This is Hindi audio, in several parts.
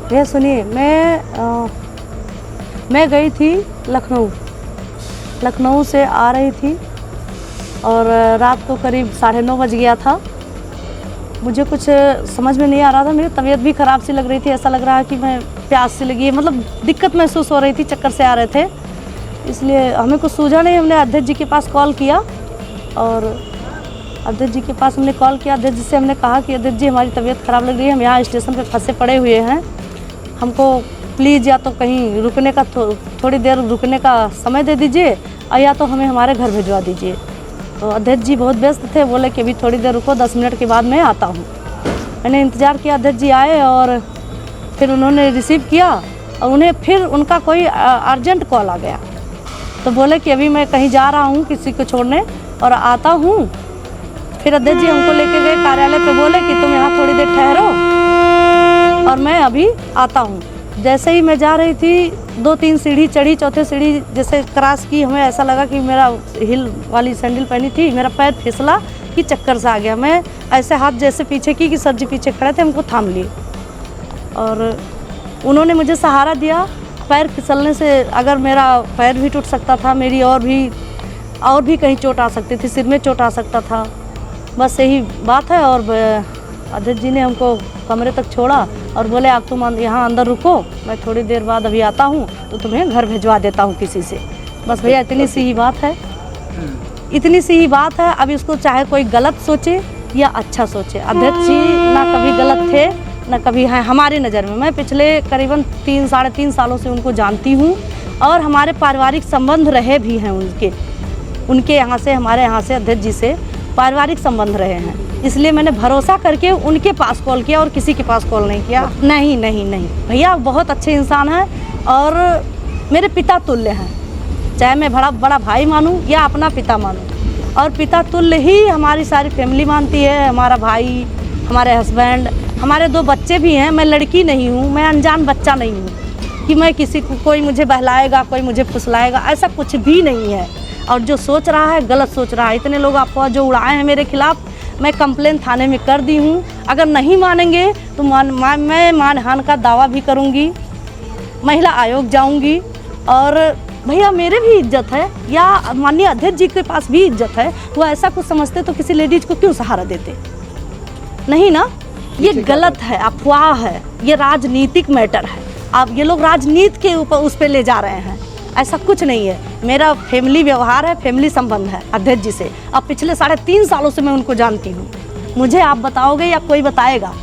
भैया सुनिए, मैं गई थी लखनऊ से आ रही थी और रात को करीब 9:30 बज गया था। मुझे कुछ समझ में नहीं आ रहा था, मेरी तबीयत भी ख़राब सी लग रही थी, ऐसा लग रहा है कि मैं प्यास सी लगी है, मतलब दिक्कत महसूस हो रही थी, चक्कर से आ रहे थे। इसलिए हमें कुछ सूझा नहीं, हमने अध्यक्ष जी के पास कॉल किया और अध्यक्ष जी के पास हमने कॉल किया। अध्यक्ष जी से हमने कहा कि अध्यक्ष जी हमारी तबीयत ख़राब लग रही है, हम यहाँ स्टेशन पे फंसे पड़े हुए हैं, हमको प्लीज़ या तो कहीं रुकने का थोड़ी देर रुकने का समय दे दीजिए और या तो हमें हमारे घर भिजवा दीजिए। तो अध्यक्ष जी बहुत व्यस्त थे, बोले कि अभी थोड़ी देर रुको, 10 मिनट के बाद मैं आता हूँ। मैंने इंतज़ार किया, अध्यक्ष जी आए और फिर उन्होंने रिसीव किया और उन्हें फिर उनका कोई अर्जेंट कॉल आ गया, तो बोले कि अभी मैं कहीं जा रहा हूँ किसी को छोड़ने और आता हूँ। फिर अध्यक्ष जी हमको लेके गए कार्यालय पे, बोले कि तुम यहाँ थोड़ी देर ठहरो और मैं अभी आता हूँ। जैसे ही मैं जा रही थी, 2-3 सीढ़ी चढ़ी, चौथे सीढ़ी जैसे क्रॉस की, हमें ऐसा लगा कि मेरा हिल वाली सैंडल पहनी थी, मेरा पैर फिसला कि चक्कर सा आ गया। मैं ऐसे हाथ जैसे पीछे की कि सर जी पीछे खड़े थे, हमको थाम लिए और उन्होंने मुझे सहारा दिया। पैर फिसलने से अगर मेरा पैर भी टूट सकता था, मेरी और भी कहीं चोट आ सकती थी, सिर में चोट आ सकता था, बस यही बात है। और अध्यक्ष जी ने हमको कमरे तक छोड़ा और बोले आप तुम यहाँ अंदर रुको, मैं थोड़ी देर बाद अभी आता हूँ तो तुम्हें घर भिजवा देता हूँ किसी से। बस भैया इतनी सी ही बात है, इतनी सी ही बात है। अब इसको चाहे कोई गलत सोचे या अच्छा सोचे, अध्यक्ष जी ना कभी गलत थे ना कभी हैं हमारी नज़र में। मैं पिछले करीबन 3-3.5 सालों से उनको जानती हूँ और हमारे पारिवारिक संबंध रहे भी हैं उनके यहाँ से, हमारे यहाँ से अध्यक्ष जी से पारिवारिक संबंध रहे हैं। इसलिए मैंने भरोसा करके उनके पास कॉल किया और किसी के पास कॉल नहीं किया। नहीं नहीं नहीं भैया बहुत अच्छे इंसान हैं और मेरे पिता तुल्य हैं, चाहे मैं बड़ा भाई मानूं या अपना पिता मानूं, और पिता तुल्य ही हमारी सारी फैमिली मानती है। हमारा भाई, हमारे हस्बैंड, हमारे 2 बच्चे भी हैं। मैं लड़की नहीं हूँ, मैं अनजान बच्चा नहीं हूँ कि मैं किसी को कोई मुझे बहलाएगा, कोई मुझे फुसलाएगा, ऐसा कुछ भी नहीं है। और जो सोच रहा है गलत सोच रहा है। इतने लोग अफवाह जो उड़ाए हैं मेरे खिलाफ़, मैं कंप्लेन थाने में कर दी हूँ। अगर नहीं मानेंगे तो मैं मानहानि का दावा भी करूँगी, महिला आयोग जाऊँगी। और भैया मेरे भी इज्जत है या माननीय अध्यक्ष जी के पास भी इज्जत है, वो ऐसा कुछ समझते तो किसी लेडीज़ को क्यों सहारा देते? नहीं ना, ये गलत है, अफवाह है, ये राजनीतिक मैटर है। अब ये लोग राजनीति के ऊपर उस पर ले जा रहे हैं, ऐसा कुछ नहीं है। मेरा फैमिली व्यवहार है, फैमिली संबंध है अध्यक्ष जी से। अब पिछले 3.5 सालों से मैं उनको जानती हूँ। मुझे आप बताओगे या कोई बताएगा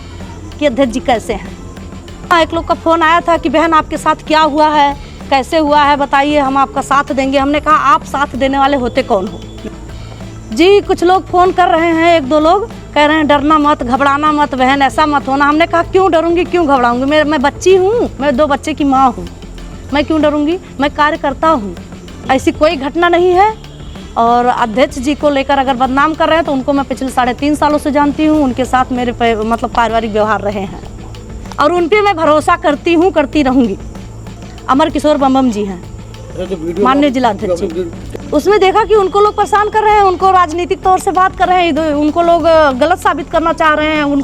कि अध्यक्ष जी कैसे हैं? एक लोग का फ़ोन आया था कि बहन आपके साथ क्या हुआ है, कैसे हुआ है बताइए, हम आपका साथ देंगे। हमने कहा आप साथ देने वाले होते कौन हो जी? कुछ लोग फ़ोन कर रहे हैं, 1-2 लोग कह रहे हैं डरना मत, घबराना मत बहन, ऐसा मत होना। हमने कहा क्यों डरूंगी, क्यों घबराऊंगी? मैं बच्ची हूँ, मैं 2 बच्चे की माँ हूँ, मैं क्यों डरूंगी? मैं कार्य करता हूँ, ऐसी कोई घटना नहीं है। और अध्यक्ष जी को लेकर अगर बदनाम कर रहे हैं तो उनको मैं पिछले 3.5 सालों से जानती हूँ, उनके साथ मेरे मतलब पारिवारिक व्यवहार रहे हैं और उन पर मैं भरोसा करती हूँ, करती रहूँगी। अमर किशोर बम जी हैं माननीय जिला अध्यक्ष जी, उसमें देखा कि उनको लोग परेशान कर रहे हैं, उनको राजनीतिक तौर से बात कर रहे हैं, उनको लोग गलत साबित करना चाह रहे हैं। उन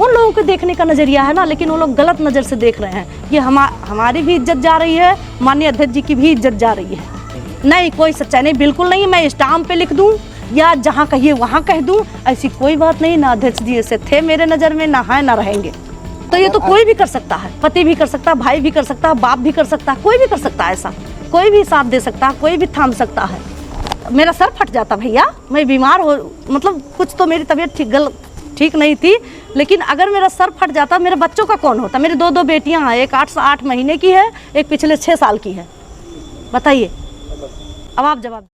लोगों के देखने का नज़रिया है ना, लेकिन वो लोग गलत नज़र से देख रहे हैं। ये हमारी भी इज्जत जा रही है, माननीय अध्यक्ष जी की भी इज्जत जा रही है। नहीं, कोई सच्चाई नहीं, बिल्कुल नहीं। मैं स्टाम्प पे लिख दूँ या जहाँ कहिए वहाँ कह दूँ, ऐसी कोई बात नहीं। ना अध्यक्ष जी ऐसे थे मेरे नज़र में, ना है ना रहेंगे। तो ये तो कोई भी कर सकता है, पति भी कर सकता है, भाई भी कर सकता है, बाप भी कर सकता है, कोई भी कर सकता है। ऐसा कोई भी साथ दे सकता है, कोई भी थाम सकता है। मेरा सर फट जाता भैया, मैं बीमार हो, मतलब कुछ तो मेरी तबीयत ठीक नहीं थी, लेकिन अगर मेरा सर फट जाता, मेरे बच्चों का कौन होता? मेरी 2 बेटियां हैं, एक 8 महीने की है, एक पिछले 6 साल की है। बताइए, अब आप जवाब।